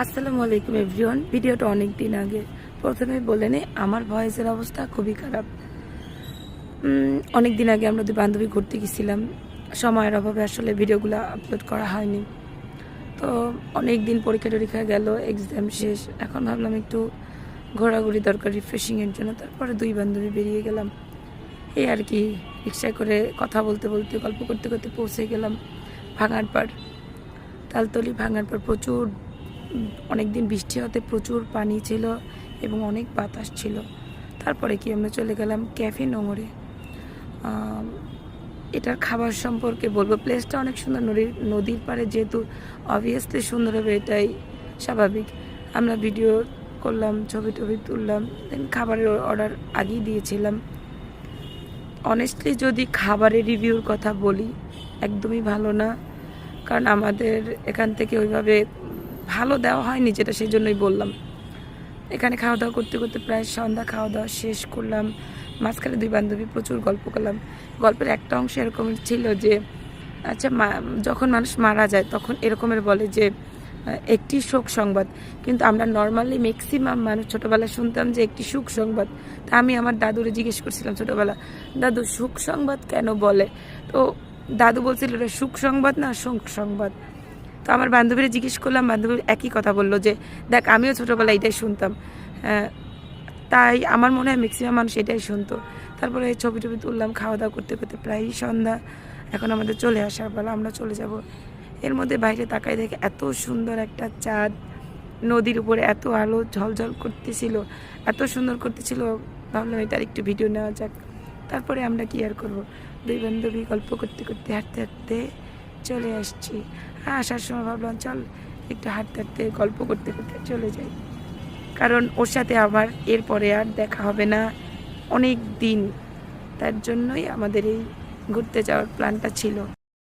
আসসালামু আলাইকুম এভরিওয়ান। ভিডিওটা অনেক দিন আগে। প্রথমে বলে নিই, আমার ভয়েসের অবস্থা খুবই খারাপ। অনেক দিন আগে আমরা দুই বান্ধবী ঘুরতে গেছিলাম। সময়ের অভাবে আসলে ভিডিওগুলো আপলোড করা হয়নি। তো অনেক দিন পরীক্ষা টরীক্ষা গেল, এক্সাম শেষ। এখন ভাবলাম একটু ঘোরাঘুরি দরকার রিফ্রেশিংয়ের জন্য। তারপরে দুই বান্ধবী বেরিয়ে গেলাম। এই আর কি, রিক্সায় করে কথা বলতে বলতে গল্প করতে করতে পৌঁছে গেলাম ভাঙারপাড়। তালতলি ভাঙারপাড় প্রচুর অনেক দিন বৃষ্টি হতে প্রচুর পানি ছিল এবং অনেক বাতাস ছিল। তারপরে কি আমরা চলে গেলাম ক্যাফে নোংরে। এটার খাবার সম্পর্কে বলবো, প্লেসটা অনেক সুন্দর। নদীর পাড়ে, যেহেতু অবভিয়াসলি সুন্দর হবে এটাই স্বাভাবিক। আমরা ভিডিও করলাম, ছবি টবি তুললাম, দেন খাবারের অর্ডার আগেই দিয়েছিলাম। অনেস্টলি যদি খাবারের রিভিউর কথা বলি, একদমই ভালো না, কারণ আমাদের এখান থেকে ওইভাবে ভালো দেওয়া হয়নি, যেটা সেই জন্যই বললাম। এখানে খাওয়া দাওয়া করতে করতে প্রায় সন্ধ্যা, খাওয়া দাওয়া শেষ করলাম। মাঝখানে দুই বান্ধবী প্রচুর গল্প করলাম। গল্পের একটা অংশ এরকম ছিল যে, আচ্ছা যখন মানুষ মারা যায় তখন এরকমের বলে যে একটি শোক সংবাদ, কিন্তু আমরা নর্মালি ম্যাক্সিমাম মানুষ ছোটোবেলায় শুনতাম যে একটি সুখ সংবাদ। তা আমি আমার দাদুরে জিজ্ঞেস করছিলাম ছোটোবেলা, দাদু সুখ সংবাদ কেন বলে? তো দাদু বলছিল এটা সুখ সংবাদ না, শোক সংবাদ। তো আমার বান্ধবীরা জিজ্ঞেস করলাম, বান্ধবী একই কথা বললো যে দেখ, আমিও ছোটোবেলায় এটাই শুনতাম। তাই আমার মনে হয় ম্যাক্সিমাম মানুষ এটাই শুনতো। তারপরে ছবি টবি তুললাম, খাওয়া দাওয়া করতে করতে প্রায়ই সন্ধ্যা। এখন আমাদের চলে আসার বেলা, আমরা চলে যাব। এর মধ্যে বাইরে তাকাই দেখে এত সুন্দর একটা চাঁদ, নদীর উপরে এত আলো ঝলঝল করতেছিল, এত সুন্দর করতেছিল। ভাবলাম এটার একটু ভিডিও নেওয়া যাক। তারপরে আমরা কি আর করবো, দুই বান্ধবী গল্প করতে করতে হাঁটতে হাঁটতে চলে আসছি। আসার সময় ভাবলাম চল একটু হাঁটতে হাঁটতে গল্প করতে করতে চলে যাই, কারণ ওর সাথে আমার এরপরে আর দেখা হবে না অনেক দিন। তার জন্যই আমাদের এই ঘুরতে যাওয়ার প্ল্যানটা ছিল।